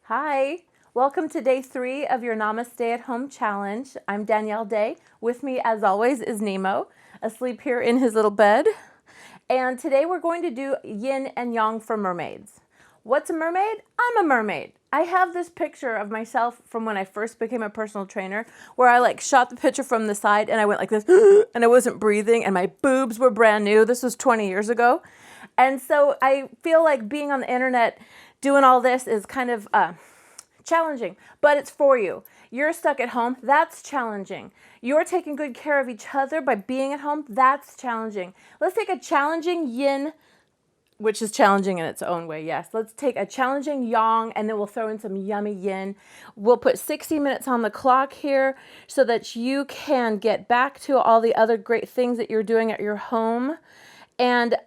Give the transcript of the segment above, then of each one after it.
Hi, welcome to day 3 of your NamAste at Home challenge. I'm Danielle Day. With me, as always, is Nemo, asleep here in his little bed. And today we're going to do yin and yang for mermaids. What's a mermaid? I'm a mermaid. I have this picture of myself from when I first became a personal trainer where I shot the picture from the side and I went like this and I wasn't breathing and my boobs were brand new. This was 20 years ago. And so I feel like being on the internet doing all this is kind of challenging, but it's for you. You're stuck at home, that's challenging. You're taking good care of each other by being at home, that's challenging. Let's take a challenging yin, which is challenging in its own way, yes. Let's take a challenging yang and then we'll throw in some yummy yin. We'll put 60 minutes on the clock here so that you can get back to all the other great things that you're doing at your home. And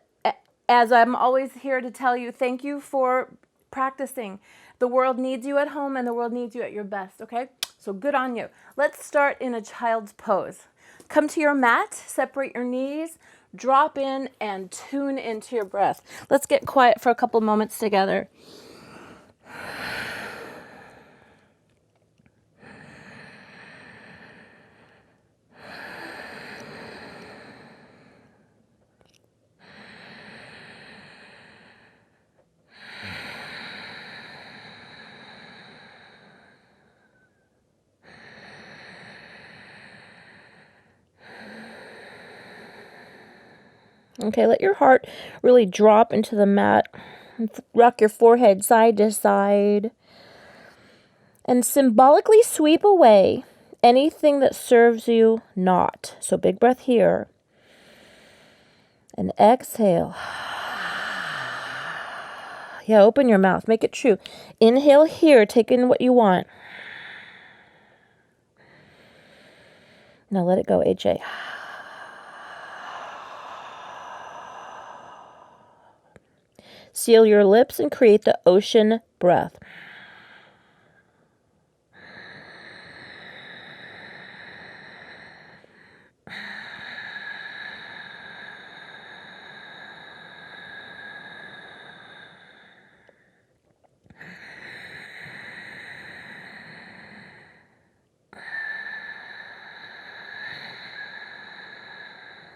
as I'm always here to tell you, thank you for practicing. The world needs you at home and the world needs you at your best, okay? So good on you. Let's start in a child's pose. Come to your mat, separate your knees, drop in and tune into your breath. Let's get quiet for a couple moments together. Okay, let your heart really drop into the mat. Rock your forehead side to side. And symbolically sweep away anything that serves you not. So big breath here. And exhale. Yeah, open your mouth. Make it true. Inhale here. Take in what you want. Now let it go, HA. Seal your lips and create the ocean breath.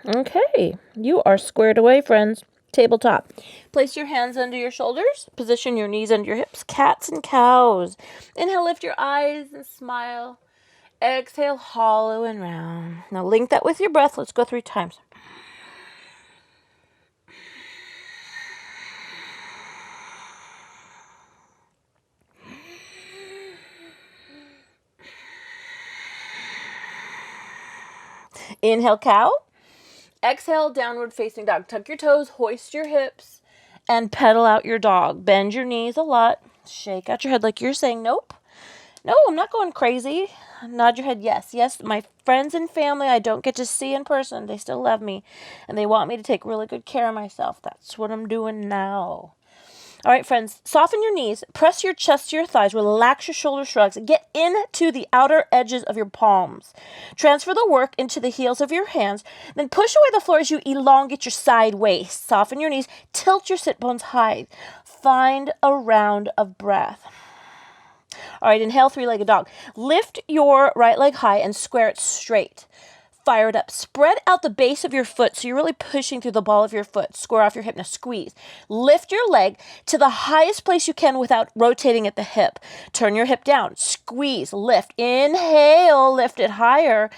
Okay, you are squared away, friends. Tabletop. Place your hands under your shoulders. Position your knees under your hips. Cats and cows. Inhale, lift your eyes and smile. Exhale, hollow and round. Now link that with your breath. Let's go 3 times. Inhale, cow. Exhale, downward facing dog. Tuck your toes, hoist your hips, and pedal out your dog. Bend your knees a lot. Shake out your head like you're saying, nope. No, I'm not going crazy. Nod your head, yes. Yes, my friends and family I don't get to see in person, they still love me, and they want me to take really good care of myself. That's what I'm doing now. All right, friends, soften your knees, press your chest to your thighs, relax your shoulder shrugs, get into the outer edges of your palms. Transfer the work into the heels of your hands, then push away the floor as you elongate your side waist. Soften your knees, tilt your sit bones high. Find a round of breath. All right, inhale, 3-legged dog. Lift your right leg high and square it straight. Fire it up. Spread out the base of your foot so you're really pushing through the ball of your foot. Square off your hip. Now squeeze. Lift your leg to the highest place you can without rotating at the hip. Turn your hip down. Squeeze. Lift. Inhale. Lift it higher.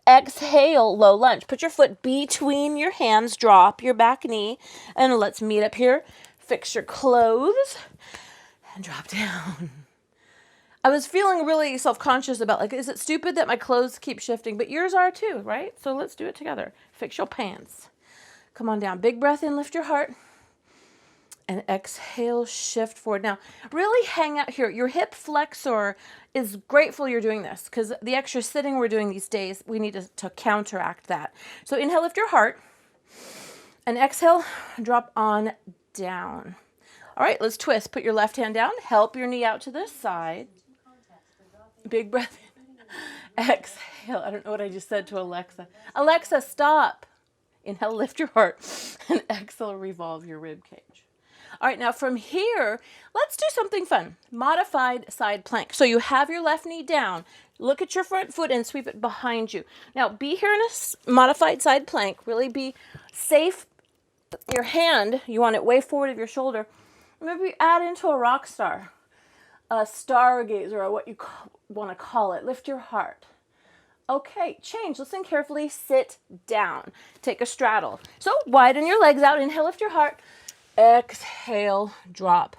Exhale. Low lunge. Put your foot between your hands. Drop your back knee. And let's meet up here. Fix your clothes. And drop down. I was feeling really self-conscious about, is it stupid that my clothes keep shifting? But yours are too, right? So let's do it together. Fix your pants. Come on down. Big breath in, lift your heart. And exhale, shift forward. Now, really hang out here. Your hip flexor is grateful you're doing this because the extra sitting we're doing these days, we need to counteract that. So inhale, lift your heart. And exhale, drop on down. All right, let's twist. Put your left hand down. Help your knee out to the side. Big breath in. Exhale. I don't know what I just said to Alexa. Alexa, stop. Inhale, lift your heart. And exhale, revolve your rib cage. All right, now from here, let's do something fun. Modified side plank. So you have your left knee down. Look at your front foot and sweep it behind you. Now be here in a modified side plank. Really be safe. Your hand, you want it way forward of your shoulder. Maybe add into a rock star, a stargazer, or what you want to call it. Lift your heart. Okay, change. Listen carefully. Sit down. Take a straddle. So widen your legs out. Inhale, lift your heart. Exhale, drop.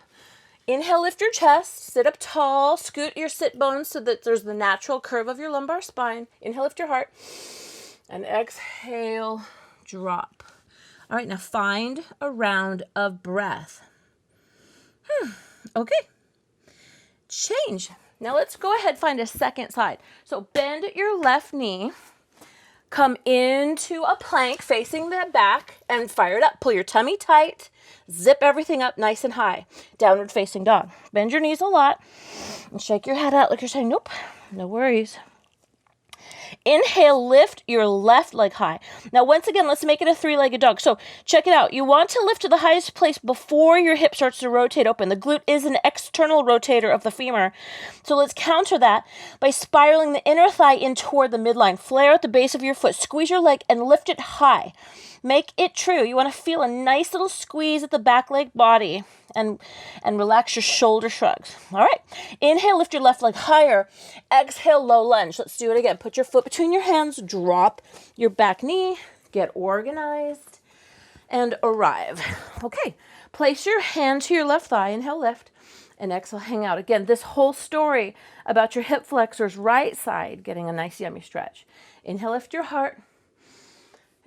Inhale, lift your chest. Sit up tall. Scoot your sit bones so that there's the natural curve of your lumbar spine. Inhale, lift your heart. And exhale, drop. All right, now find a round of breath. Okay. Change. Now let's go ahead and find a second side. So bend your left knee. Come into a plank facing the back and fire it up. Pull your tummy tight. Zip everything up nice and high. Downward facing dog. Bend your knees a lot and shake your head out like you're saying, nope, no worries. Inhale, lift your left leg high. Now, once again, let's make it a three-legged dog. So check it out. You want to lift to the highest place before your hip starts to rotate open. The glute is an external rotator of the femur. So let's counter that by spiraling the inner thigh in toward the midline. Flare at the base of your foot. Squeeze your leg and lift it high. Make it true. You want to feel a nice little squeeze at the back leg body and relax your shoulder shrugs. All right. Inhale, lift your left leg higher. Exhale, low lunge. Let's do it again. Put your foot between your hands. Drop your back knee. Get organized and arrive. Okay. Place your hand to your left thigh. Inhale, lift. And exhale, hang out. Again, this whole story about your hip flexors, right side, getting a nice yummy stretch. Inhale, lift your heart.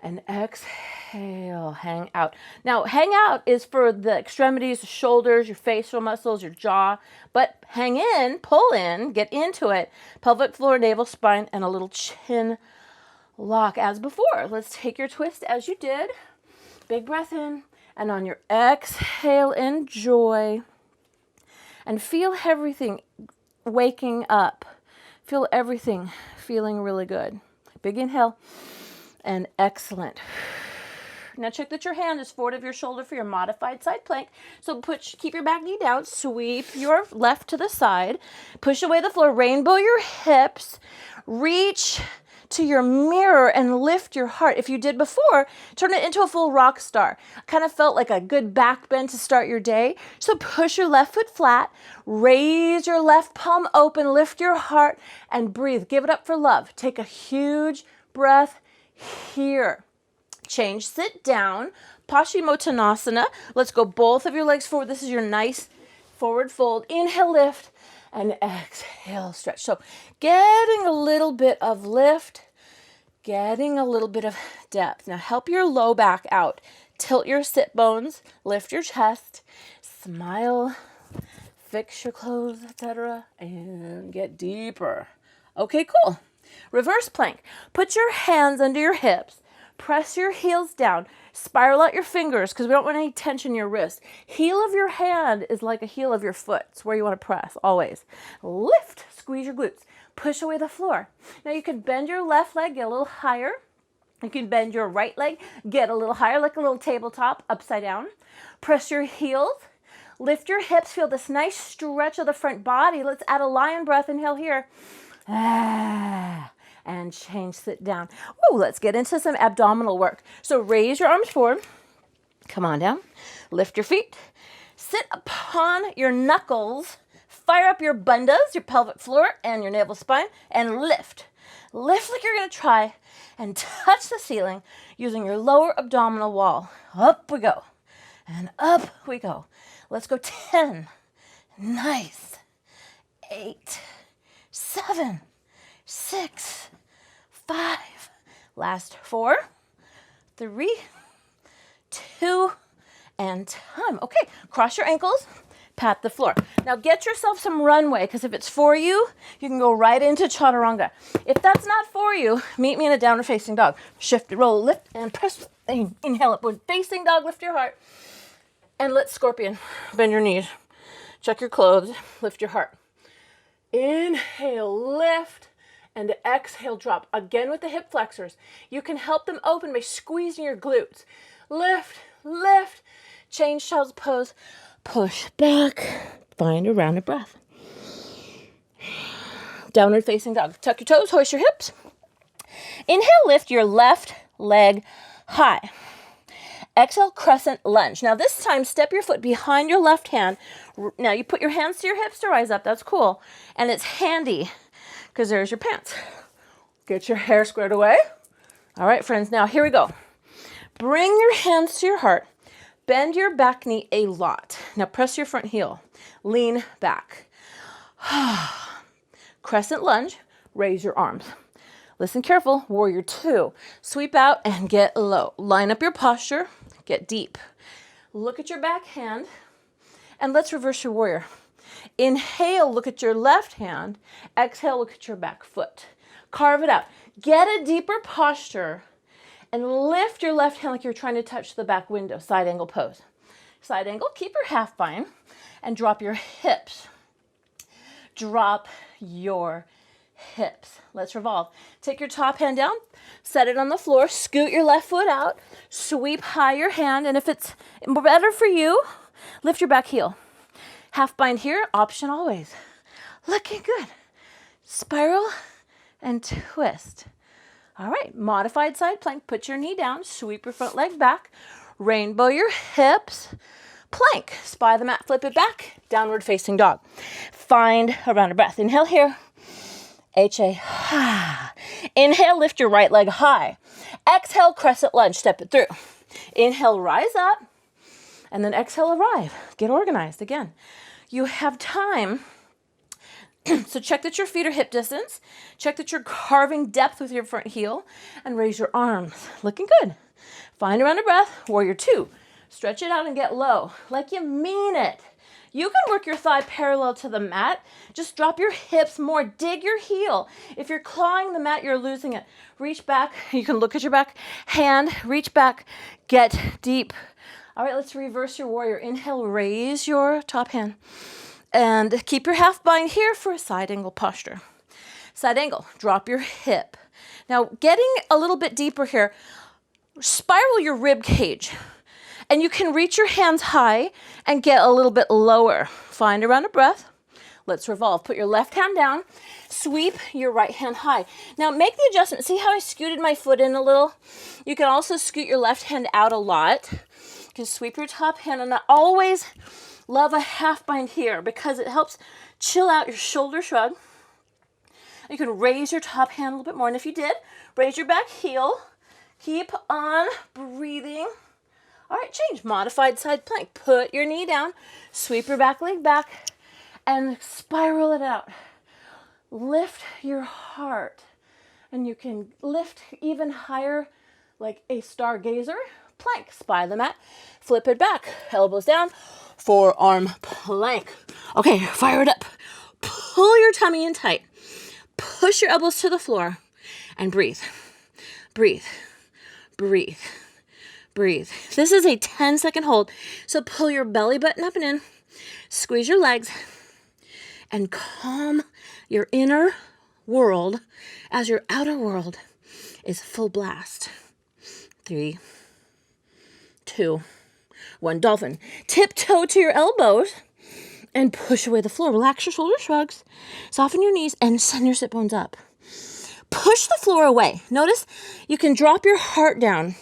And exhale, hang out. Now, hang out is for the extremities, the shoulders, your facial muscles, your jaw. But hang in, pull in, get into it. Pelvic floor, navel, spine, and a little chin lock as before. Let's take your twist as you did. Big breath in. And on your exhale, enjoy. And feel everything waking up. Feel everything feeling really good. Big inhale. And excellent. Now check that your hand is forward of your shoulder for your modified side plank. So keep your back knee down, sweep your left to the side, push away the floor, rainbow your hips, reach to your mirror and lift your heart. If you did before, turn it into a full rock star. Kind of felt like a good back bend to start your day. So push your left foot flat, raise your left palm open, lift your heart and breathe. Give it up for love. Take a huge breath here. Change, sit down, Paschimottanasana. Let's go both of your legs forward. This is your nice forward fold. Inhale, lift, and exhale, stretch. So getting a little bit of lift, getting a little bit of depth. Now help your low back out. Tilt your sit bones, lift your chest, smile, fix your clothes, etc., and get deeper. Okay, cool. Reverse plank. Put your hands under your hips. Press your heels down. Spiral out your fingers because we don't want any tension in your wrist. Heel of your hand is like a heel of your foot. It's where you want to press, always. Lift. Squeeze your glutes. Push away the floor. Now you can bend your left leg, get a little higher. You can bend your right leg, get a little higher, like a little tabletop, upside down. Press your heels. Lift your hips. Feel this nice stretch of the front body. Let's add a lion breath. Inhale here. And change, sit down. Ooh, let's get into some abdominal work. So raise your arms forward. Come on down. Lift your feet. Sit upon your knuckles. Fire up your bandhas, your pelvic floor, and your navel spine, and lift. Lift like you're going to try and touch the ceiling using your lower abdominal wall. Up we go. And up we go. Let's go 10. Nice. 8. 7, 6, 5, last 4, 3, 2, and time. Okay, cross your ankles, pat the floor. Now get yourself some runway, because if it's for you, you can go right into chaturanga. If that's not for you, meet me in a downward facing dog. Shift, roll, lift, and press. Inhale, upward facing dog, lift your heart. And let's scorpion. Bend your knees. Check your clothes, lift your heart. Inhale, lift, and exhale, drop. Again with the hip flexors. You can help them open by squeezing your glutes. Lift, lift, Change child's pose. Push back. Find a rounded breath. Downward facing dog. Tuck your toes, hoist your hips. Inhale, lift your left leg high. Exhale, crescent lunge. Now this time, step your foot behind your left hand. Now you put your hands to your hips to rise up. That's cool. And it's handy because there's your pants. Get your hair squared away. All right, friends, now here we go. Bring your hands to your heart. Bend your back knee a lot. Now press your front heel. Lean back. Crescent lunge. Raise your arms. Listen careful. Warrior two. Sweep out and get low. Line up your posture. Get deep. Look at your back hand. And let's reverse your warrior. Inhale, look at your left hand. Exhale, look at your back foot. Carve it out. Get a deeper posture and lift your left hand like you're trying to touch the back window. Side angle pose. Side angle, keep your half bind and drop your hips. Drop your hips. Let's revolve. Take your top hand down, set it on the floor, scoot your left foot out, sweep high your hand, and if it's better for you, lift your back heel. Half bind here, option always. Looking good. Spiral and twist. All right, modified side plank. Put your knee down, sweep your front leg back, rainbow your hips, plank. Spy the mat, flip it back, downward facing dog. Find a rounded breath. Inhale here. HA. Inhale, lift your right leg high. Exhale, crescent lunge, step it through. Inhale, rise up, and then exhale, arrive. Get organized again. You have time. So check that your feet are hip distance. Check that you're carving depth with your front heel and raise your arms. Looking good. Find a rounded breath. Warrior two. Stretch it out and get low. Like you mean it. You can work your thigh parallel to the mat. Just drop your hips more. Dig your heel. If you're clawing the mat, you're losing it. Reach back. You can look at your back hand. Reach back. Get deep. All right, let's reverse your warrior. Inhale, raise your top hand. And keep your half bind here for a side angle posture. Side angle, drop your hip. Now, getting a little bit deeper here, spiral your rib cage. And you can reach your hands high and get a little bit lower. Find a rounded breath. Let's revolve. Put your left hand down. Sweep your right hand high. Now, make the adjustment. See how I scooted my foot in a little? You can also scoot your left hand out a lot. You can sweep your top hand. And I always love a half bind here because it helps chill out your shoulder shrug. You can raise your top hand a little bit more. And if you did, raise your back heel. Keep on breathing. All right, change. Modified side plank. Put your knee down. Sweep your back leg back and spiral it out. Lift your heart. And you can lift even higher like a stargazer. Plank. Spy the mat. Flip it back. Elbows down. Forearm plank. Okay, fire it up. Pull your tummy in tight. Push your elbows to the floor and breathe. Breathe. Breathe. Breathe. This is a 10-second hold. So pull your belly button up and in. Squeeze your legs and calm your inner world as your outer world is full blast. 3, 2, 1. Dolphin. Tiptoe to your elbows and push away the floor. Relax your shoulder shrugs. Soften your knees and send your sit bones up. Push the floor away. Notice you can drop your heart down,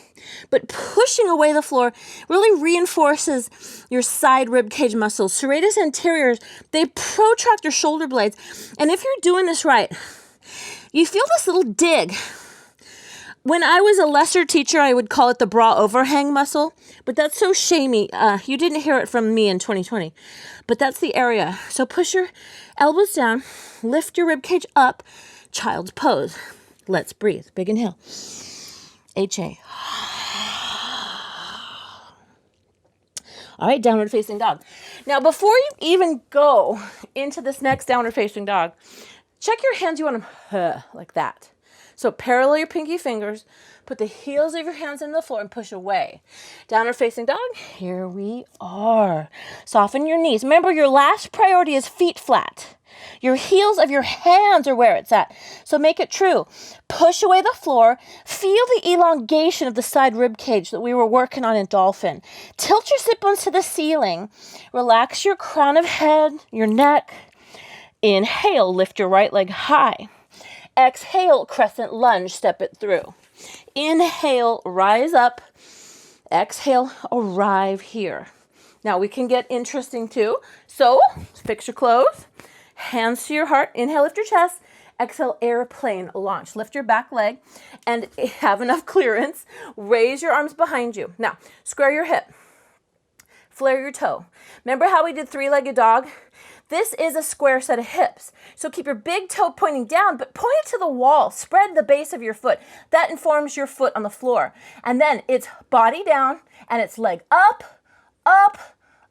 but pushing away the floor really reinforces your side rib cage muscles. Serratus anteriors, they protract your shoulder blades. And if you're doing this right, you feel this little dig. When I was a lesser teacher, I would call it the bra overhang muscle, but that's so shamey. You didn't hear it from me in 2020, but that's the area. So push your elbows down, lift your rib cage up, child's pose. Let's breathe. Big inhale. HA. All right, downward facing dog. Now, before you even go into this next downward facing dog, check your hands. You want them like that. So parallel your pinky fingers, put the heels of your hands into the floor and push away. Downward facing dog, here we are. Soften your knees. Remember, your last priority is feet flat. Your heels of your hands are where it's at. So make it true. Push away the floor. Feel the elongation of the side rib cage that we were working on in dolphin. Tilt your sit bones to the ceiling. Relax your crown of head, your neck. Inhale, lift your right leg high. Exhale, crescent lunge, step it through. Inhale, rise up. Exhale, arrive here. Now we can get interesting too. So fix your clothes, hands to your heart. Inhale, lift your chest. Exhale, airplane launch. Lift your back leg and have enough clearance. Raise your arms behind you. Now, square your hip. Flare your toe. Remember how we did three-legged dog? This is a square set of hips. So keep your big toe pointing down, but point it to the wall. Spread the base of your foot. That informs your foot on the floor. And then it's body down and it's leg up, up,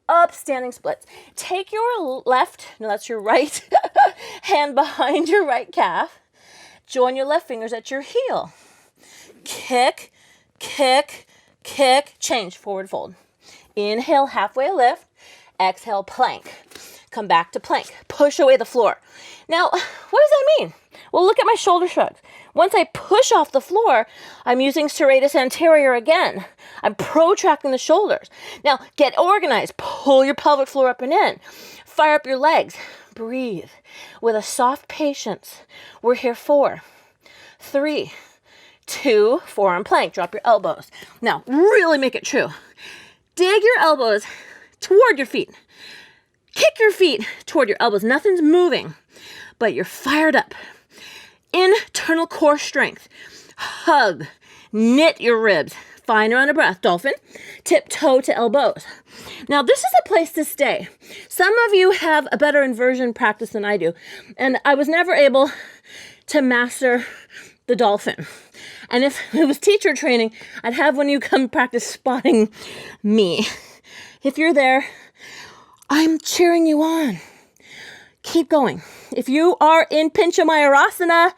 up, standing splits. Take your left, no, that's your right hand behind your right calf. Join your left fingers at your heel. Kick, kick, kick, change, forward fold. Inhale, halfway lift. Exhale, plank. Come back to plank. Push away the floor. Now, what does that mean? Well, look at my shoulder shrugs. Once I push off the floor, I'm using serratus anterior again. I'm protracting the shoulders. Now, get organized. Pull your pelvic floor up and in. Fire up your legs. Breathe. With a soft patience. We're here 4, 3, 2, forearm plank. Drop your elbows. Now, really make it true. Dig your elbows toward your feet. Kick your feet toward your elbows. Nothing's moving, but you're fired up. Internal core strength. Hug. Knit your ribs. Find around a breath. Dolphin. Tiptoe to elbows. Now, this is a place to stay. Some of you have a better inversion practice than I do, and I was never able to master the dolphin. And if it was teacher training, I'd have one of you come practice spotting me. If you're there, I'm cheering you on. Keep going. If you are in Pincha Mayurasana,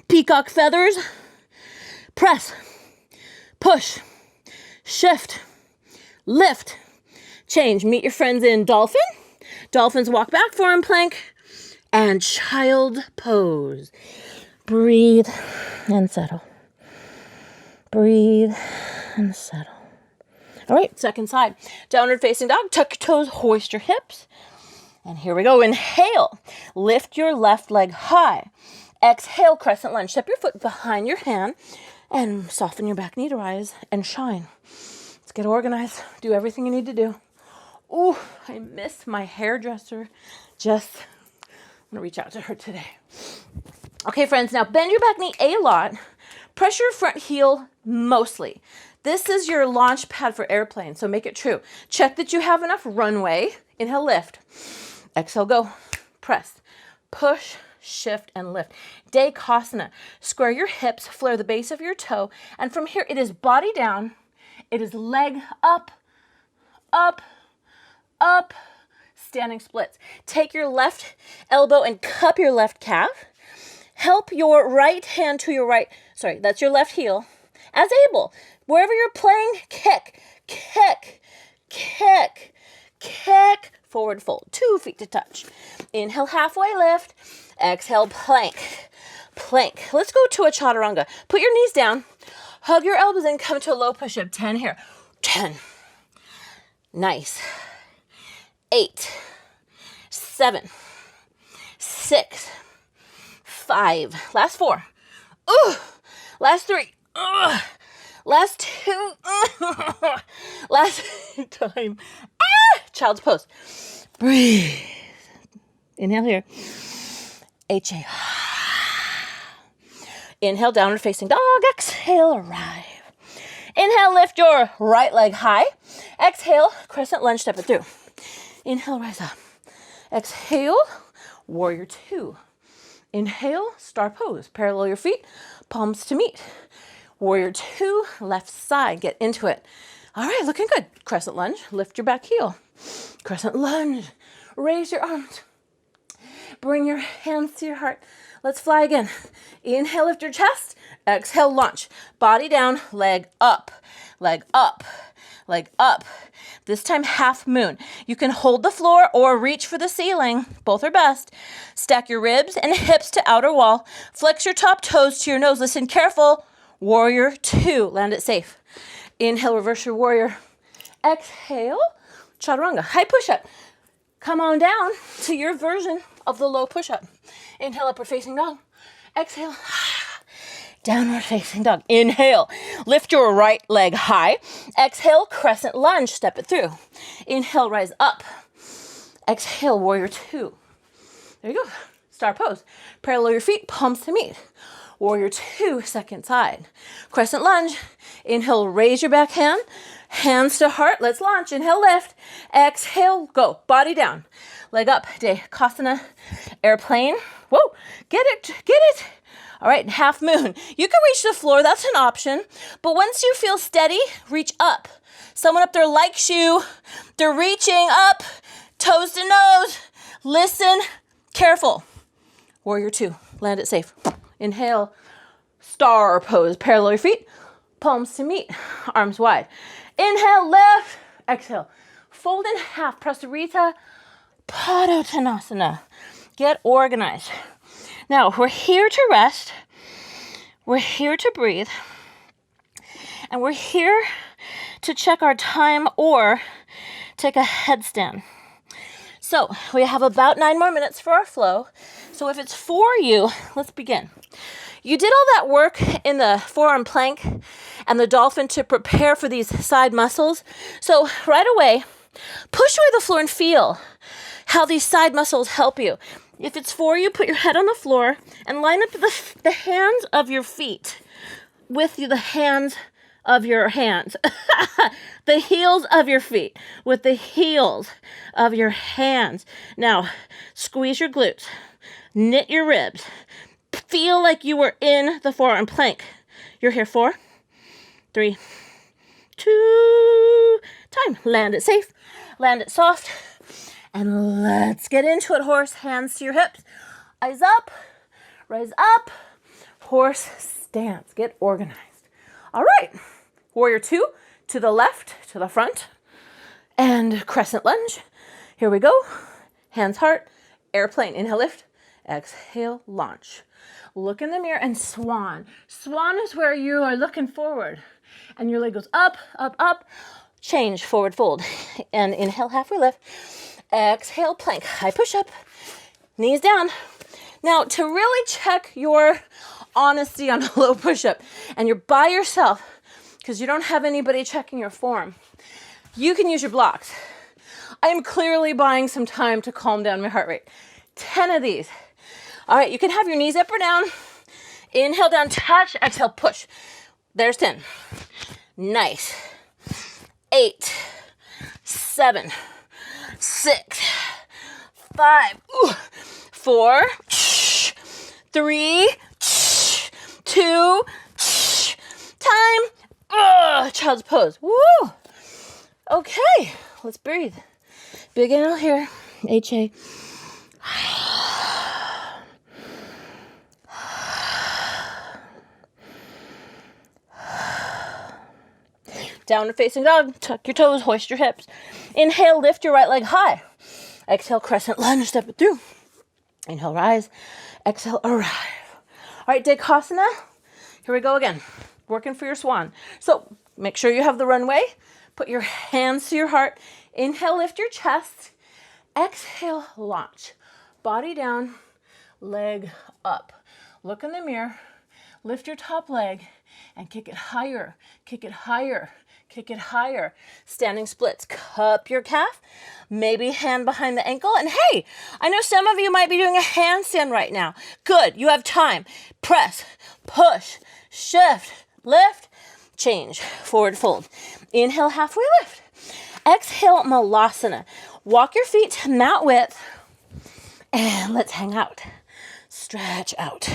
peacock feathers, press, push, shift, lift, change. Meet your friends in dolphin. Dolphins walk back, forearm plank, and child pose. Breathe and settle. Breathe and settle. All right, second side. Downward facing dog. Tuck your toes, hoist your hips. And here we go. Inhale. Lift your left leg high. Exhale, crescent lunge. Step your foot behind your hand and soften your back knee to rise and shine. Let's get organized. Do everything you need to do. Ooh, I miss my hairdresser. I'm going to reach out to her today. Okay, friends, now bend your back knee a lot. Press your front heel mostly. This is your launch pad for airplane, so make it true. Check that you have enough runway. Inhale, lift. Exhale, go. Press. Push, shift, and lift. Dekasana. Square your hips, flare the base of your toe, and from here it is body down. It is leg up, up, up, standing splits. Take your left elbow and cup your left calf. Help your right hand to your right, that's your left heel, as able. Wherever you're playing, kick, kick, kick, kick, forward fold. 2 feet to touch. Inhale, halfway lift. Exhale, plank, plank. Let's go to a chaturanga. Put your knees down, hug your elbows and come to a low push-up. 10 here. 10. Nice. 8, 7, 6, 5. Last 4. Ooh. Last 3. Last 2. Last time. Child's pose. Breathe. Inhale here. HA. Inhale, downward facing dog. Exhale, arrive. Inhale, lift your right leg high. Exhale, crescent lunge, step it through. Inhale, rise up. Exhale, warrior 2. Inhale, star pose. Parallel your feet, palms to meet. Warrior 2, left side, get into it. All right, looking good. Crescent lunge, lift your back heel. Crescent lunge, raise your arms. Bring your hands to your heart. Let's fly again. Inhale, lift your chest. Exhale, launch. Body down, leg up, leg up, leg up. This time, half moon. You can hold the floor or reach for the ceiling. Both are best. Stack your ribs and hips to outer wall. Flex your top toes to your nose. Listen careful. Warrior 2. Land it safe. Inhale, reverse your warrior. Exhale, chaturanga. High push-up. Come on down to your version of the low push-up. Inhale, upward facing dog. Exhale, downward facing dog. Inhale, lift your right leg high. Exhale, crescent lunge, step it through. Inhale, rise up. Exhale, warrior 2. There you go. Star pose. Parallel your feet, palms to meet. Warrior 2, second side. Crescent lunge. Inhale, raise your back hand. Hands to heart. Let's launch. Inhale, lift. Exhale, go. Body down. Leg up. Dekasana. Airplane. Whoa. Get it. Get it. All right. Half moon. You can reach the floor. That's an option. But once you feel steady, reach up. Someone up there likes you. They're reaching up. Toes to nose. Listen. Careful. Warrior 2. Land it safe. Inhale. Star pose. Parallel your feet. Palms to meet. Arms wide. Inhale, lift. Exhale. Fold in half. Prasarita. Padottanasana. Get organized. Now, we're here to rest. We're here to breathe. And we're here to check our time or take a headstand. So, we have about 9 more minutes for our flow. So if it's for you, let's begin. You did all that work in the forearm plank and the dolphin to prepare for these side muscles. So right away, push away the floor and feel how these side muscles help you. If it's for you, put your head on the floor and line up the hands of your feet with the hands of your hands. The heels of your feet with the heels of your hands. Now, squeeze your glutes. Knit your ribs. Feel like you were in the forearm plank. You're here 4, 3, 2, time. Land it safe. Land it soft. And let's get into it. Horse, hands to your hips. Eyes up. Rise up. Horse stance. Get organized. All right. Warrior 2 to the left, to the front. And crescent lunge. Here we go. Hands, heart. Airplane. Inhale, lift. Exhale, launch. Look in the mirror and swan. Swan is where you are looking forward. And your leg goes up, up, up. Change, forward fold. And inhale, halfway lift. Exhale, plank. High push up. Knees down. Now, to really check your honesty on a low push up, and you're by yourself because you don't have anybody checking your form, you can use your blocks. I am clearly buying some time to calm down my heart rate. 10 of these. All right, you can have your knees up or down. Inhale down, touch. Exhale, push. There's 10. Nice. 8, 7, 6, 5, 4, 3, 2, time. Child's pose. Woo. Okay, let's breathe. Big inhale here. HA. Downward facing dog. Tuck your toes, hoist your hips. Inhale, lift your right leg high. Exhale, crescent lunge, step it through. Inhale, rise. Exhale, arrive. All right, Dekasana. Here we go again. Working for your swan. So make sure you have the runway. Put your hands to your heart. Inhale, lift your chest. Exhale, launch. Body down, leg up. Look in the mirror. Lift your top leg and kick it higher. Kick it higher. Kick it higher. Standing splits. Cup your calf. Maybe hand behind the ankle. And hey, I know some of you might be doing a handstand right now. Good. You have time. Press, push, shift, lift, change. Forward fold. Inhale, halfway lift. Exhale, malasana. Walk your feet to mat width. And let's hang out. Stretch out.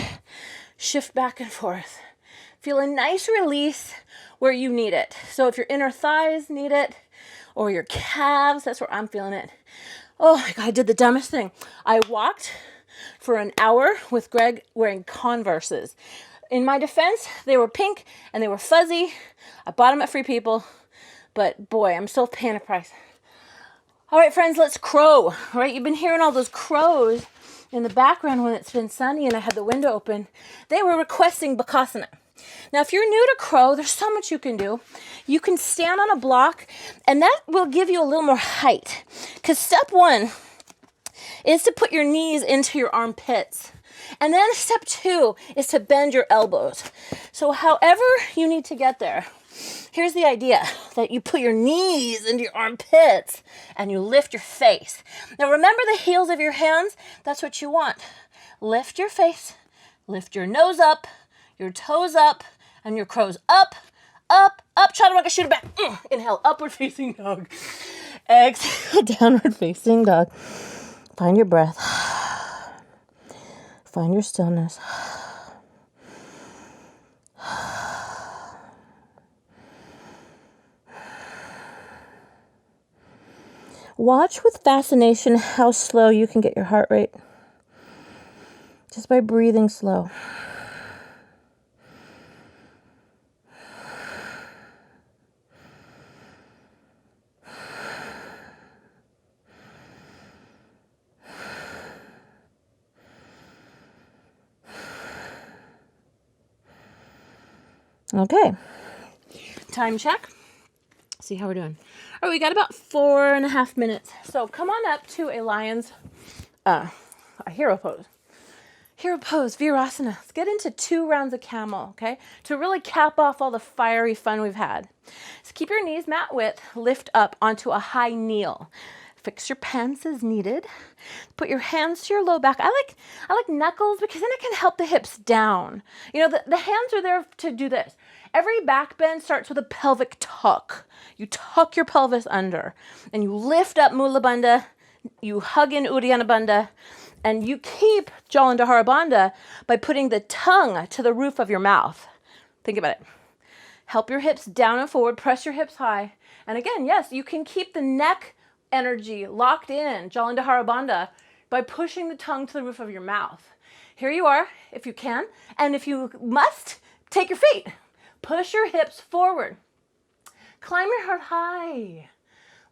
Shift back and forth. Feel a nice release where you need it. So if your inner thighs need it, or your calves, that's where I'm feeling it. Oh my God, I did the dumbest thing. I walked for an hour with Greg wearing Converses. In my defense, they were pink and they were fuzzy. I bought them at Free People, but boy, I'm still paying a price. All right, friends, let's crow. All right, you've been hearing all those crows in the background when it's been sunny and I had the window open. They were requesting Bakasana. Now, if you're new to crow, there's so much you can do. You can stand on a block, and that will give you a little more height. Because step one is to put your knees into your armpits. And then step two is to bend your elbows. So however you need to get there, here's the idea, that you put your knees into your armpits and you lift your face. Now remember the heels of your hands, that's what you want. Lift your face, lift your nose up, your toes up, and your crows up, up, up, chaturanga, shoot it back. Inhale, upward facing dog. Exhale, downward facing dog. Find your breath. Find your stillness. Watch with fascination how slow you can get your heart rate. Just by breathing slow. Okay, time check. See how we're doing. All right, we got about 4.5 minutes. So come on up to a lion's, a hero pose. Hero pose, Virasana. Let's get into 2 rounds of camel, okay? To really cap off all the fiery fun we've had. So keep your knees mat width, lift up onto a high kneel. Fix your pants as needed. Put your hands to your low back. I like knuckles because then it can help the hips down. You know, the hands are there to do this. Every back bend starts with a pelvic tuck. You tuck your pelvis under and you lift up Mula Bandha. You hug in Uddiyana Bandha and you keep Jalandhara Bandha by putting the tongue to the roof of your mouth. Think about it. Help your hips down and forward. Press your hips high. And again, yes, you can keep the neck energy locked in, Jalandhara Bandha, by pushing the tongue to the roof of your mouth. Here you are, if you can, and if you must, take your feet. Push your hips forward. Climb your heart high.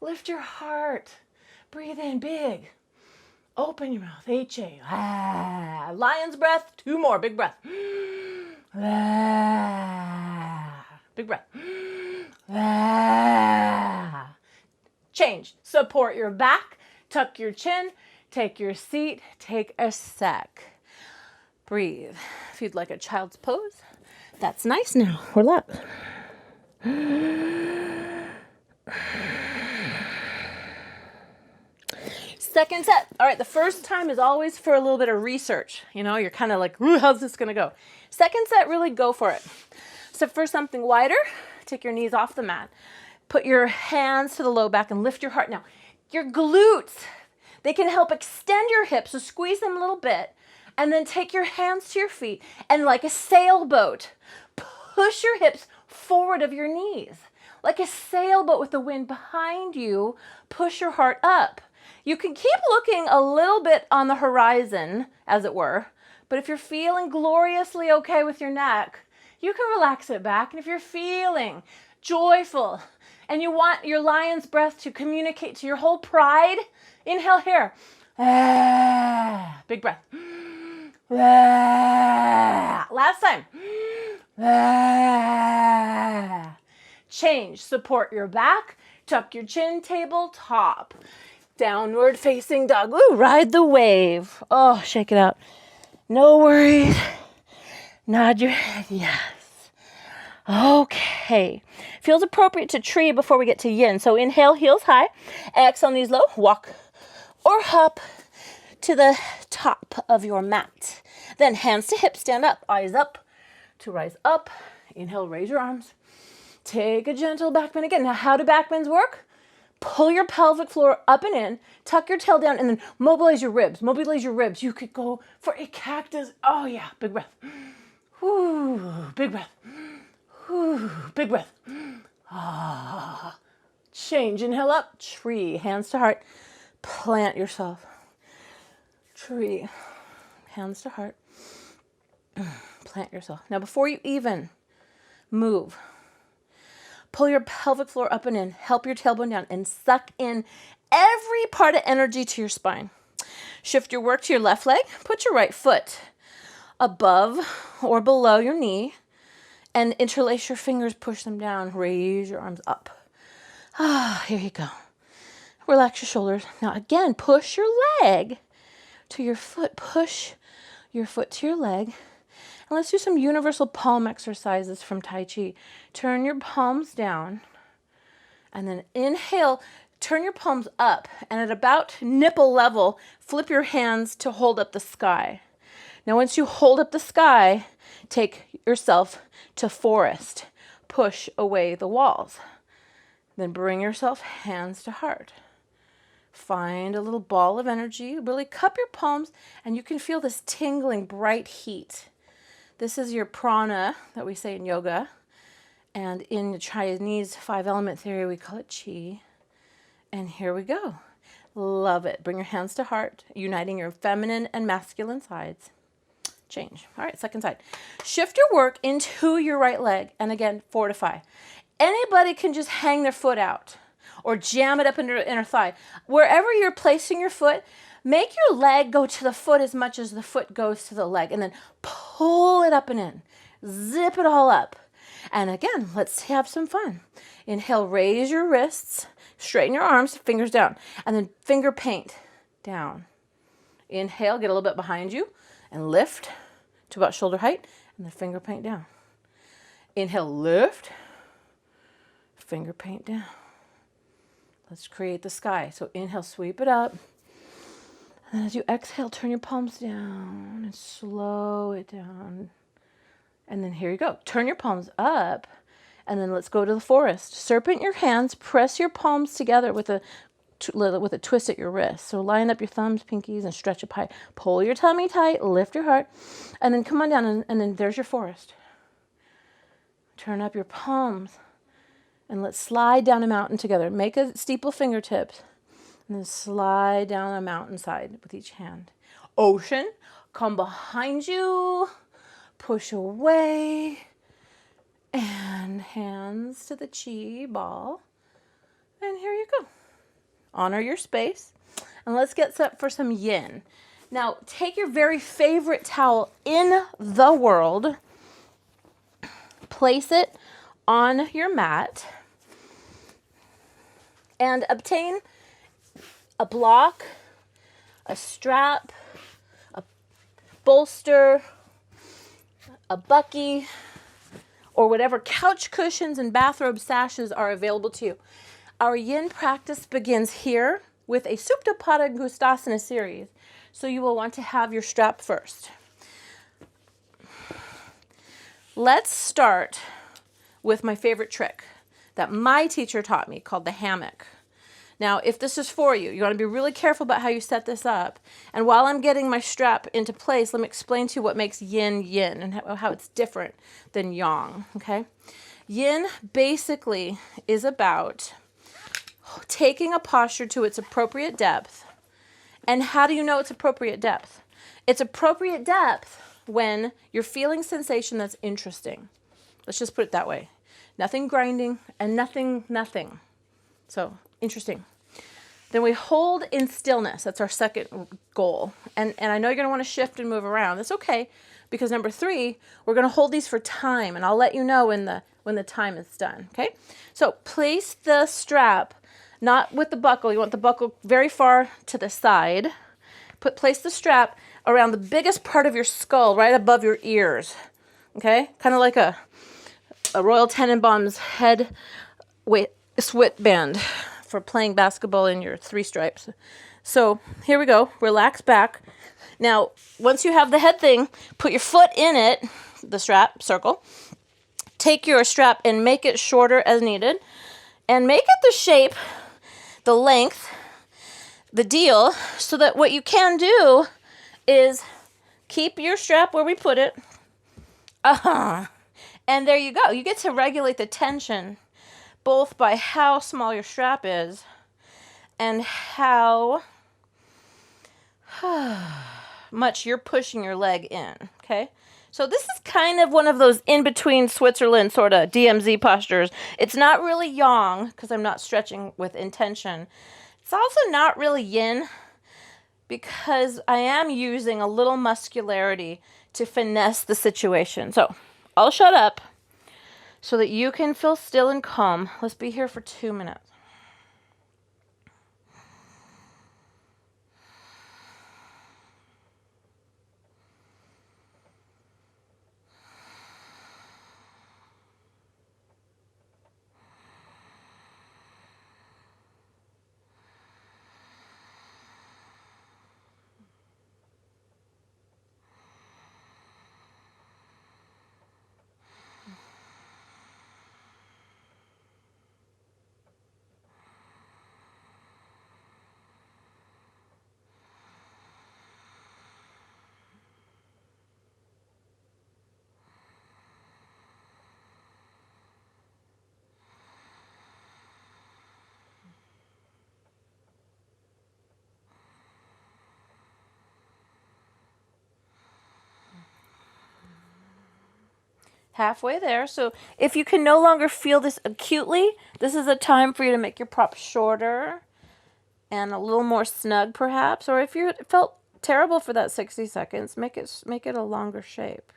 Lift your heart. Breathe in big. Open your mouth. H-A. Ah. Lion's breath. 2 more. Big breath. Ah. Big breath. Ah. Change. Support your back. Tuck your chin. Take your seat. Take a sec. Breathe. If you'd like a child's pose, that's nice now. Relax. Second set. All right, the first time is always for a little bit of research. You know, you're kind of like, ooh, how's this going to go? Second set, really go for it. So for something wider, take your knees off the mat. Put your hands to the low back and lift your heart. Now, your glutes, they can help extend your hips, so squeeze them a little bit. And then take your hands to your feet and like a sailboat, push your hips forward of your knees. Like a sailboat with the wind behind you, push your heart up. You can keep looking a little bit on the horizon, as it were, but if you're feeling gloriously okay with your neck, you can relax it back. And if you're feeling joyful and you want your lion's breath to communicate to your whole pride, inhale here. Ah, big breath. Ah, last time. Ah. Change. Support your back. Tuck your chin, tabletop. Downward facing dog. Ooh, ride the wave. Oh, shake it out. No worries. Nod your head. Yes. Okay. Feels appropriate to tree before we get to yin. So inhale, heels high. Exhale, knees low. Walk or hop to the top of your mat. Then hands to hips, stand up, eyes up to rise up. Inhale, raise your arms. Take a gentle back bend again. Now, how do back bends work? Pull your pelvic floor up and in, tuck your tail down, and then mobilize your ribs. Mobilize your ribs. You could go for a cactus. Oh, yeah. Big breath. Whoo. Big breath. Whoo. Big breath. Ah. Change. Inhale up. Tree. Hands to heart. Plant yourself. Tree. hands to heart. Plant yourself. Now, before you even move, pull your pelvic floor up and in. Help your tailbone down and suck in every part of energy to your spine. Shift your work to your left leg. Put your right foot above or below your knee and interlace your fingers. Push them down. Raise your arms up. Here you go. Relax your shoulders. Now, again, push your leg to your foot. Push your foot to your leg. And let's do some universal palm exercises from Tai Chi. Turn your palms down and then inhale. Turn your palms up and at about nipple level, flip your hands to hold up the sky. Now, once you hold up the sky, take yourself to forest. Push away the walls. Then bring yourself hands to heart. Find a little ball of energy. Really cup your palms and you can feel this tingling bright heat. This is your prana that we say in yoga. And in the Chinese 5-element theory, we call it qi. And here we go. Love it. Bring your hands to heart, uniting your feminine and masculine sides. Change. All right, second side. Shift your work into your right leg. And again, fortify. Anybody can just hang their foot out or jam it up into the inner thigh. Wherever you're placing your foot, make your leg go to the foot as much as the foot goes to the leg. And then pull it up and in. Zip it all up. And again, let's have some fun. Inhale, raise your wrists, straighten your arms, fingers down, and then finger paint down. Inhale, get a little bit behind you, and lift to about shoulder height, and then finger paint down. Inhale, lift, finger paint down. Let's create the sky. So inhale, sweep it up. And then as you exhale, turn your palms down and slow it down. And then here you go. Turn your palms up. And then let's go to the forest. Serpent your hands. Press your palms together with a twist at your wrist. So line up your thumbs, pinkies, and stretch up high. Pull your tummy tight. Lift your heart. And then come on down. And then there's your forest. Turn up your palms. And let's slide down a mountain together. Make a steeple fingertips. And then slide down a mountainside with each hand. Ocean, come behind you. Push away. And hands to the chi ball. And here you go. Honor your space. And let's get set for some yin. Now, take your very favorite towel in the world. Place it on your mat. And obtain a block, a strap, a bolster, a bucky, or whatever couch cushions and bathrobe sashes are available to you. Our yin practice begins here with a Supta Pada Gustasana series. So you will want to have your strap first. Let's start with my favorite trick that my teacher taught me called the hammock. Now, if this is for you, you want to be really careful about how you set this up. And while I'm getting my strap into place, let me explain to you what makes yin yin and how it's different than yang, okay? Yin basically is about taking a posture to its appropriate depth. And how do you know it's appropriate depth? It's appropriate depth when you're feeling sensation that's interesting. Let's just put it that way. Nothing grinding and nothing. So, interesting. Then we hold in stillness. That's our second goal. And I know you're going to want to shift and move around. That's okay, because number 3, we're going to hold these for time, and I'll let you know when the time is done, okay? So place the strap, not with the buckle. You want the buckle very far to the side. Place the strap around the biggest part of your skull, right above your ears, okay? Kind of like a Royal Tenenbaum's head sweat band for playing basketball in your 3 stripes. So here we go. Relax back. Now, once you have the head thing, put your foot in it, the strap, circle. Take your strap and make it shorter as needed. And make it the shape, the length, the deal, so that what you can do is keep your strap where we put it. And there you go. You get to regulate the tension both by how small your strap is and how much you're pushing your leg in, okay? So this is kind of one of those in-between Switzerland sort of DMZ postures. It's not really yang because I'm not stretching with intention. It's also not really yin because I am using a little muscularity to finesse the situation. So I'll shut up so that you can feel still and calm. Let's be here for 2 minutes. Halfway there. So if you can no longer feel this acutely, this is a time for you to make your prop shorter and a little more snug perhaps. Or if you felt terrible for that 60 seconds, make it a longer shape.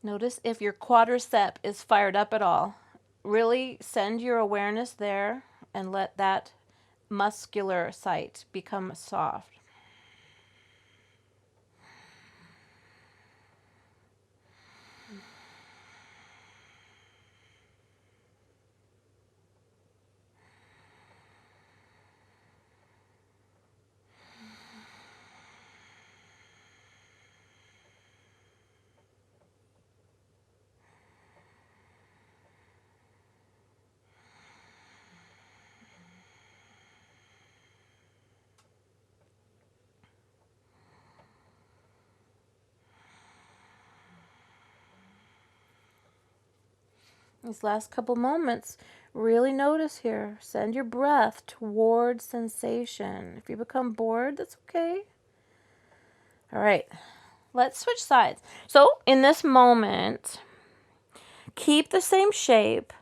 Notice if your quadricep is fired up at all. Really send your awareness there and let that muscular site become soft. These last couple moments, really notice here. Send your breath towards sensation. If you become bored, that's okay. All right, let's switch sides. So in this moment, keep the same shape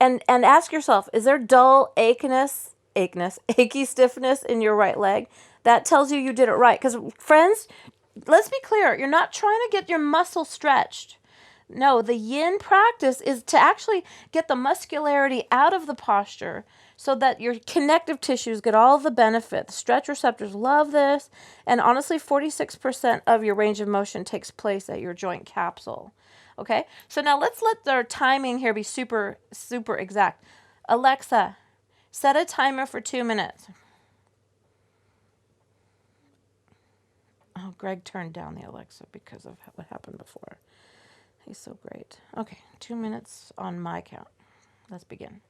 and ask yourself, is there dull achy stiffness in your right leg? That tells you did it right. Because friends, let's be clear, you're not trying to get your muscle stretched. No, the yin practice is to actually get the muscularity out of the posture so that your connective tissues get all the benefit. The stretch receptors love this. And honestly, 46% of your range of motion takes place at your joint capsule. Okay, so now let's let our timing here be super, super exact. Alexa, set a timer for 2 minutes. Oh, Greg turned down the Alexa because of what happened before. He's so great. Okay, 2 minutes on my count. Let's begin.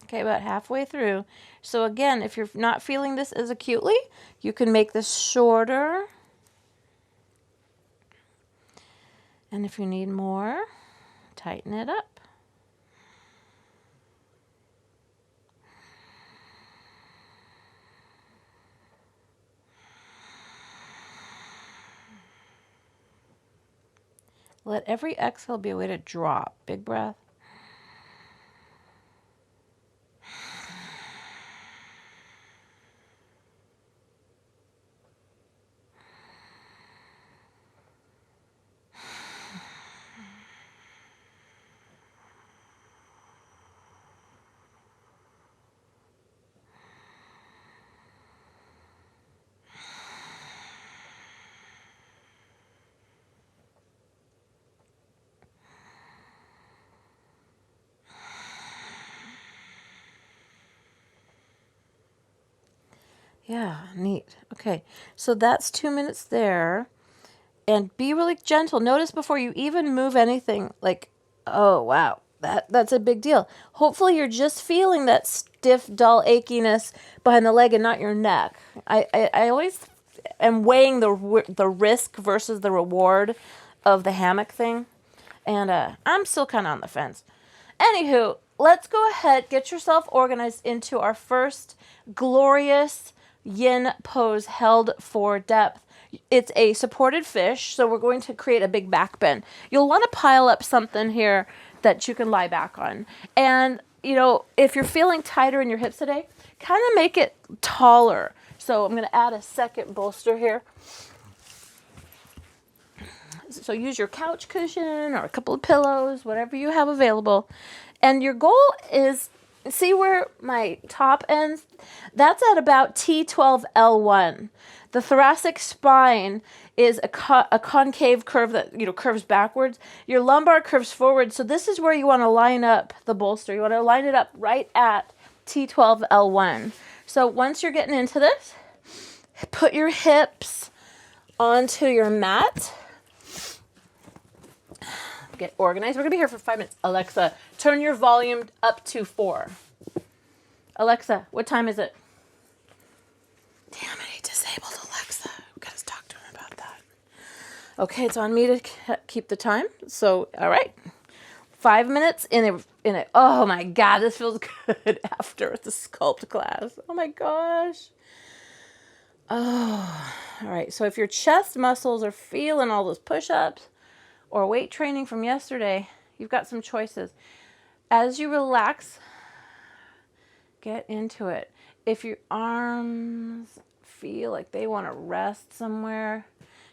Okay, about halfway through. So again, if you're not feeling this as acutely, you can make this shorter. And if you need more, tighten it up. Let every exhale be a way to drop. Big breath. Yeah, neat. Okay, so that's 2 minutes there. And be really gentle. Notice before you even move anything, like, oh, wow, that's a big deal. Hopefully you're just feeling that stiff, dull achiness behind the leg and not your neck. I always am weighing the risk versus the reward of the hammock thing. And I'm still kind of on the fence. Anywho, let's go ahead, get yourself organized into our first glorious yin pose held for depth. It's a supported fish, so we're going to create a big back bend. You'll want to pile up something here that you can lie back on. And, you know, if you're feeling tighter in your hips today, kind of make it taller. So I'm going to add a second bolster here. So use your couch cushion or a couple of pillows, whatever you have available. And your goal is, see where my top ends? That's at about T12L1. The thoracic spine is a concave curve that, you know, curves backwards. Your lumbar curves forward. So this is where you want to line up the bolster. You want to line it up right at T12L1. So once you're getting into this, put your hips onto your mat. Get organized. We're going to be here for 5 minutes. Alexa, turn your volume up to 4. Alexa, what time is it? Damn it, he disabled Alexa. We've got to talk to him about that. Okay, it's on me to keep the time. So, all right. 5 minutes in a, oh my God, this feels good after the sculpt class. Oh my gosh. Oh, all right. So if your chest muscles are feeling all those push-ups, or weight training from yesterday, you've got some choices. As you relax, get into it. If your arms feel like they want to rest somewhere,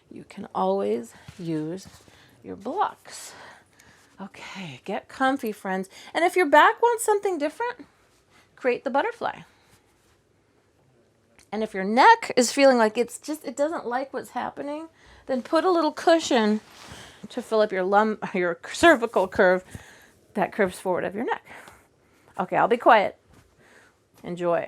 you can always use your blocks. Okay, get comfy, friends. And if your back wants something different, create the butterfly. And if your neck is feeling like it doesn't like what's happening, then put a little cushion to fill up your cervical curve that curves forward of your neck. Okay, I'll be quiet. Enjoy.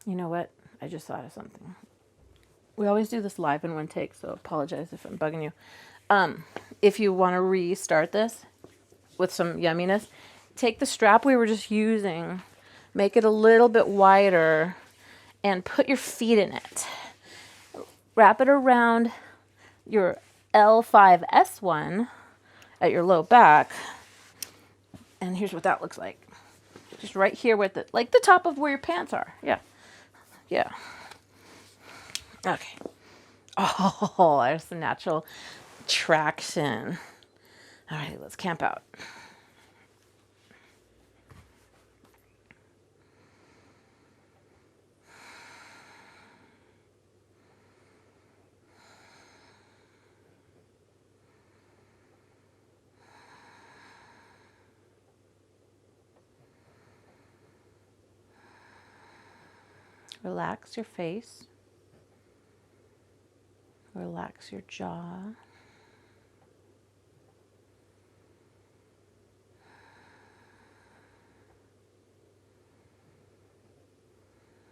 You know what? I just thought of something. We always do this live in one take, so apologize if I'm bugging you. If you want to restart this with some yumminess, take the strap we were just using, make it a little bit wider, and put your feet in it. Wrap it around your L5S1 at your low back. And here's what that looks like. Just right here with it, like the top of where your pants are. Yeah. Yeah. Okay. Oh, there's the natural traction. All right, let's camp out. Relax your face. Relax your jaw.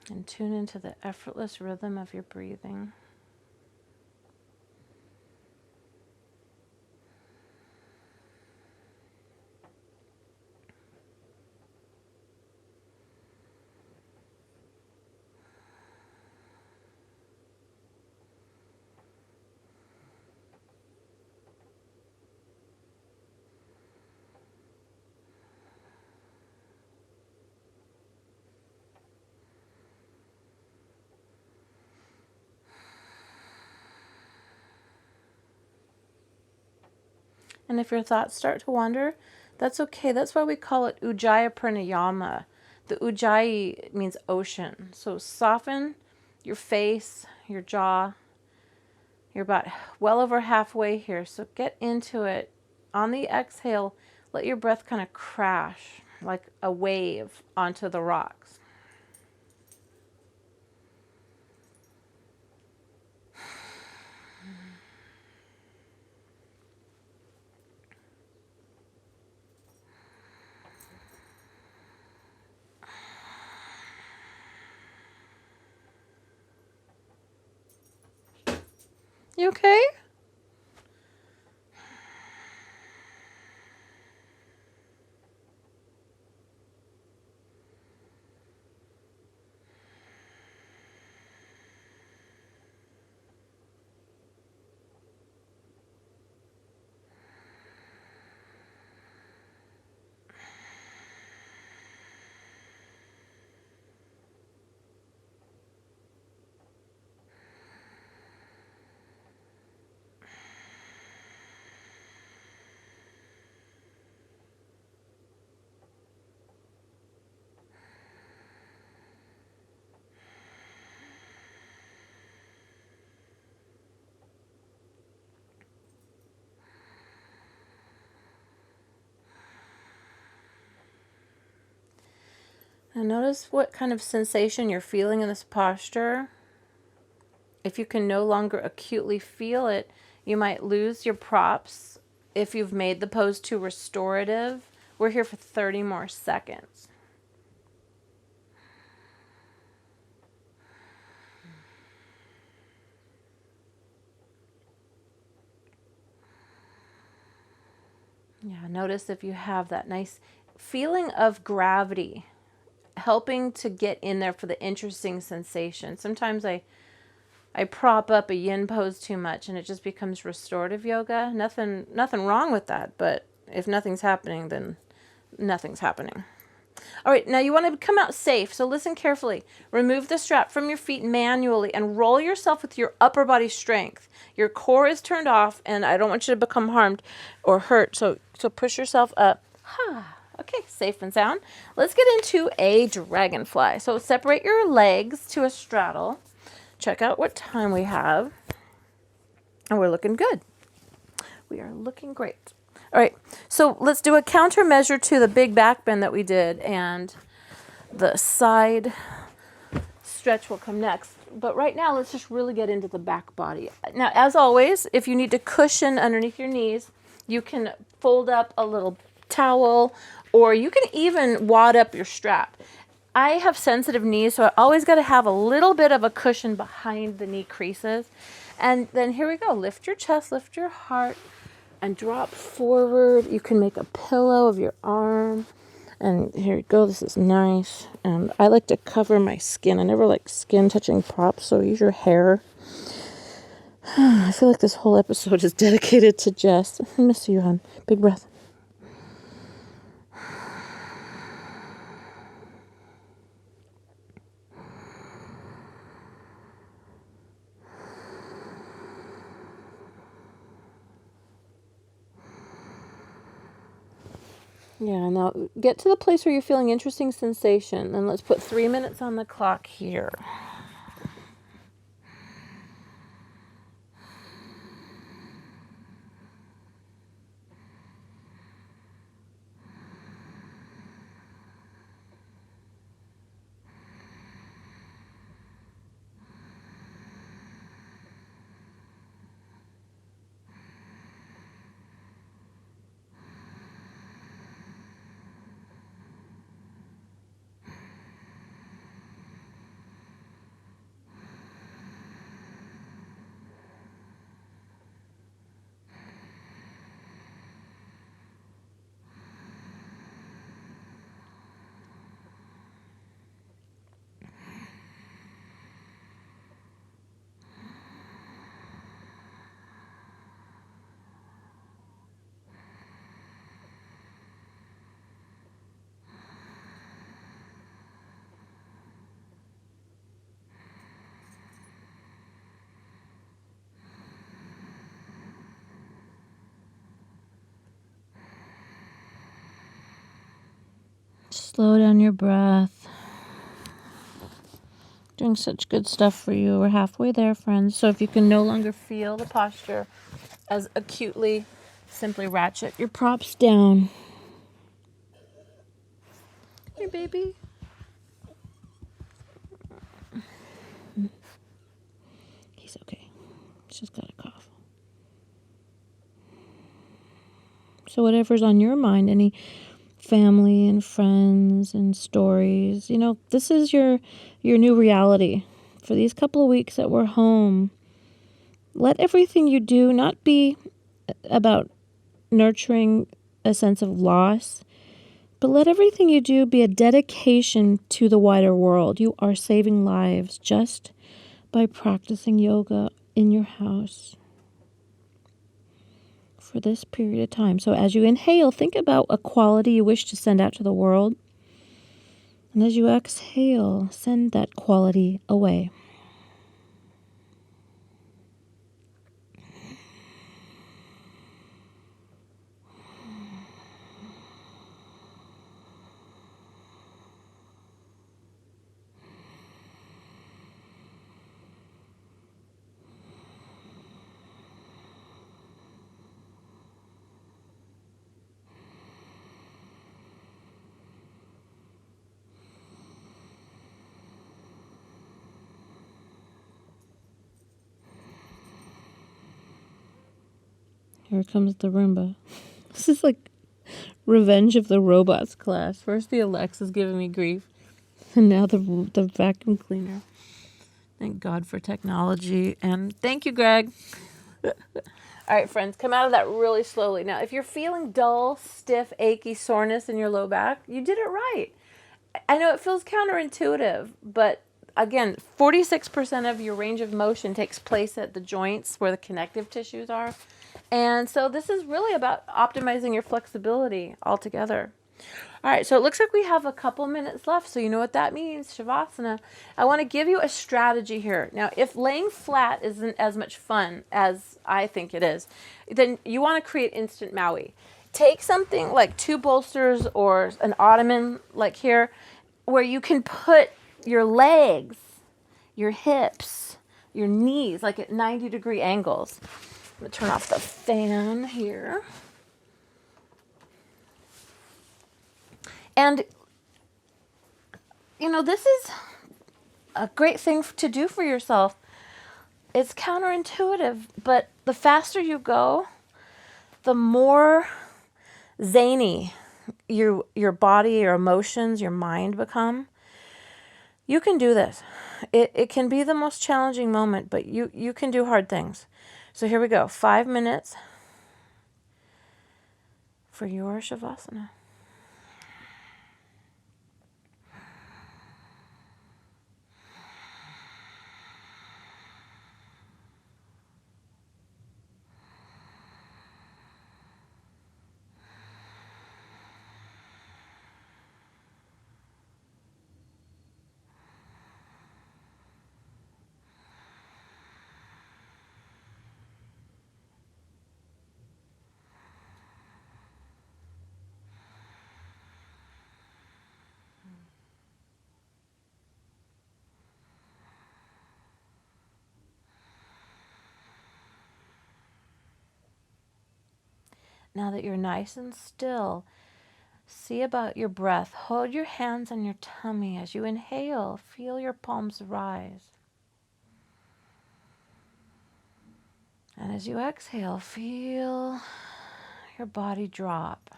And tune into the effortless rhythm of your breathing. And if your thoughts start to wander, that's okay. That's why we call it Ujjayi Pranayama. The Ujjayi means ocean. So soften your face, your jaw. You're about well over halfway here. So get into it. On the exhale, let your breath kind of crash like a wave onto the rocks. You okay? Now notice what kind of sensation you're feeling in this posture. If you can no longer acutely feel it, you might lose your props if you've made the pose too restorative. We're here for 30 more seconds. Yeah, notice if you have that nice feeling of gravity helping to get in there for the interesting sensation. Sometimes I prop up a yin pose too much and it just becomes restorative yoga. Nothing wrong with that, but if nothing's happening, then nothing's happening. All right, now you want to come out safe, so listen carefully. Remove the strap from your feet manually and roll yourself with your upper body strength. Your core is turned off, and I don't want you to become harmed or hurt, so push yourself up. Okay, safe and sound. Let's get into a dragonfly. So separate your legs to a straddle. Check out what time we have. And we're looking good. We are looking great. All right, so let's do a countermeasure to the big back bend that we did, and the side stretch will come next. But right now, let's just really get into the back body. Now, as always, if you need to cushion underneath your knees, you can fold up a little towel, or you can even wad up your strap. I have sensitive knees, so I always got to have a little bit of a cushion behind the knee creases. And then here we go. Lift your chest, lift your heart, and drop forward. You can make a pillow of your arm. And here you go. This is nice. And I like to cover my skin. I never like skin touching props, so use your hair. I feel like this whole episode is dedicated to Jess. I miss you, hon. Big breath. Yeah, now get to the place where you're feeling interesting sensation. And let's put 3 minutes on the clock here. Slow down your breath. Doing such good stuff for you. We're halfway there, friends. So if you can no longer feel the posture as acutely, simply ratchet your props down. Hey, baby. He's okay. He's just got a cough. So whatever's on your mind, any family and friends and stories, this is your new reality. For these couple of weeks that we're home, Let everything you do not be about nurturing a sense of loss, but let everything you do be a dedication to the wider world. You are saving lives just by practicing yoga in your house for this period of time. So as you inhale, think about a quality you wish to send out to the world. And as you exhale, send that quality away. Here comes the Roomba. This is like Revenge of the Robots class. First the Alexa's giving me grief, and now the vacuum cleaner. Thank God for technology, and thank you, Greg. All right, friends, come out of that really slowly. Now, if you're feeling dull, stiff, achy, soreness in your low back, you did it right. I know it feels counterintuitive, but again, 46% of your range of motion takes place at the joints where the connective tissues are. And so this is really about optimizing your flexibility altogether. All right, so it looks like we have a couple minutes left, so you know what that means, Shavasana. I want to give you a strategy here. Now, if laying flat isn't as much fun as I think it is, then you want to create instant Maui. Take something like 2 bolsters or an ottoman like here, where you can put your legs, your hips, your knees, like at 90-degree angles. I'm going to turn off the fan here. And, you know, this is a great thing to do for yourself. It's counterintuitive, but the faster you go, the more zany your body, your emotions, your mind become. You can do this. It can be the most challenging moment, but you can do hard things. So here we go. 5 minutes for your Shavasana. Now that you're nice and still, see about your breath. Hold your hands on your tummy as you inhale. Feel your palms rise. And as you exhale, feel your body drop.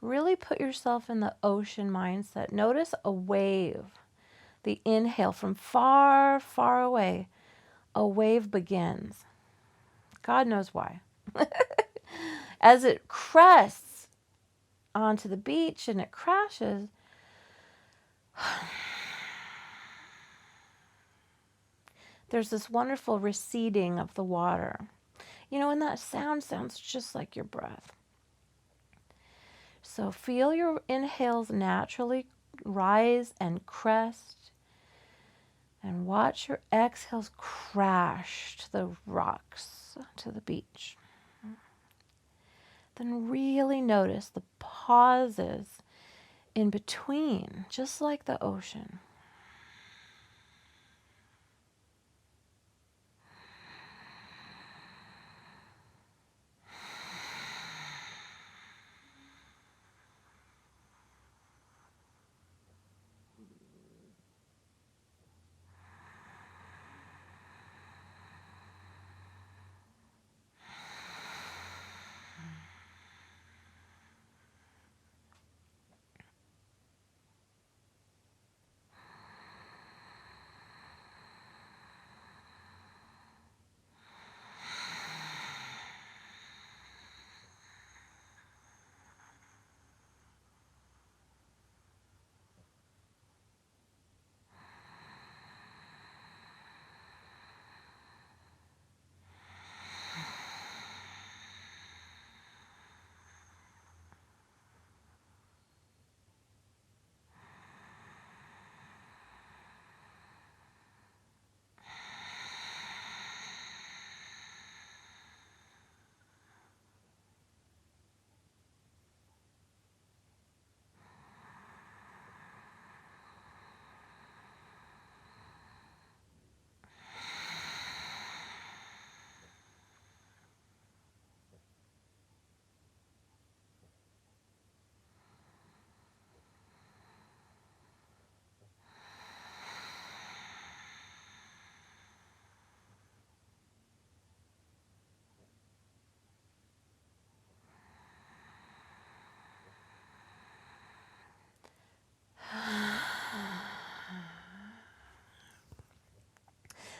Really put yourself in the ocean mindset. Notice a wave. The inhale from far, far away. A wave begins. God knows why. As it crests onto the beach and it crashes, there's this wonderful receding of the water. You know, and that sounds just like your breath. So feel your inhales naturally rise and crest, and watch your exhales crash to the rocks, to the beach. Then really notice the pauses in between, just like the ocean.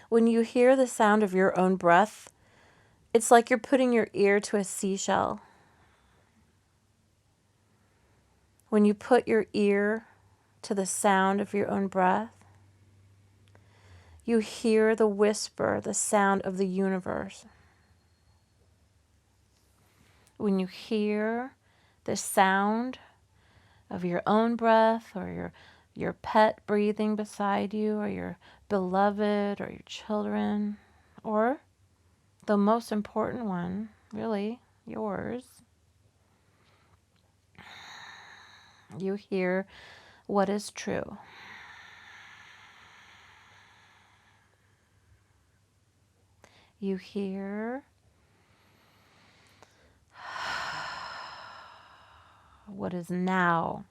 When you hear the sound of your own breath, it's like you're putting your ear to a seashell. When you put your ear to the sound of your own breath, you hear the whisper, the sound of the universe. When you hear the sound of your own breath, or your pet breathing beside you, or your beloved, or your children, or the most important one, really, yours, you hear what is true. You hear what is now.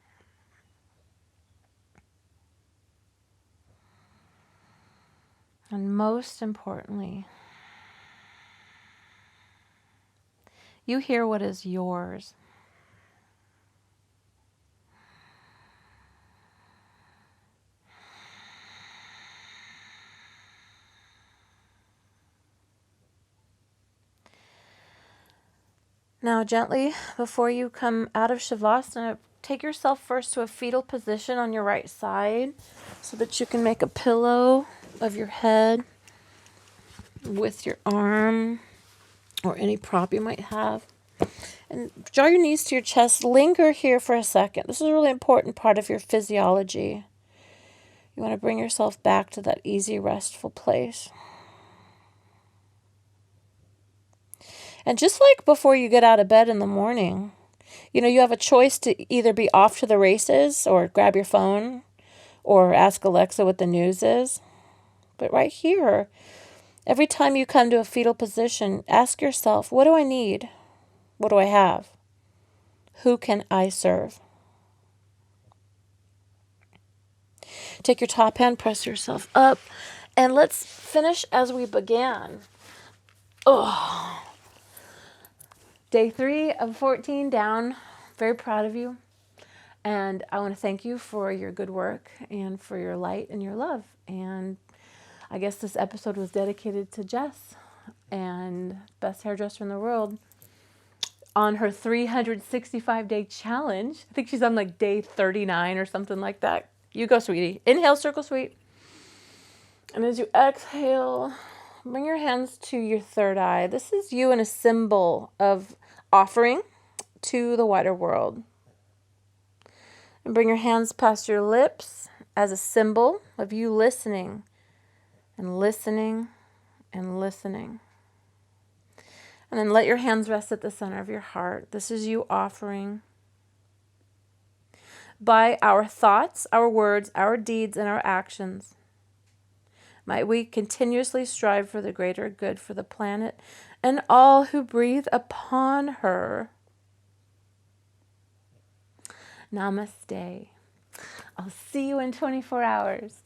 And most importantly, you hear what is yours. Now, gently, before you come out of Shavasana, take yourself first to a fetal position on your right side so that you can make a pillow of your head with your arm or any prop you might have. And draw your knees to your chest. Linger here for a second. This is a really important part of your physiology. You want to bring yourself back to that easy, restful place. And just like before you get out of bed in the morning, you have a choice to either be off to the races or grab your phone or ask Alexa what the news is. But right here, every time you come to a fetal position, ask yourself, what do I need? What do I have? Who can I serve? Take your top hand, press yourself up, and let's finish as we began. Oh. Day 3 of 14 down. Very proud of you. And I want to thank you for your good work and for your light and your love. And I guess this episode was dedicated to Jess, and best hairdresser in the world, on her 365-day challenge. I think she's on like day 39 or something like that. You go, sweetie. Inhale, circle sweet. And as you exhale, bring your hands to your third eye. This is you in a symbol of offering to the wider world. And bring your hands past your lips as a symbol of you listening and listening and listening. And then let your hands rest at the center of your heart. This is you offering. By our thoughts, our words, our deeds, and our actions, might we continuously strive for the greater good for the planet and all who breathe upon her. Namaste. I'll see you in 24 hours.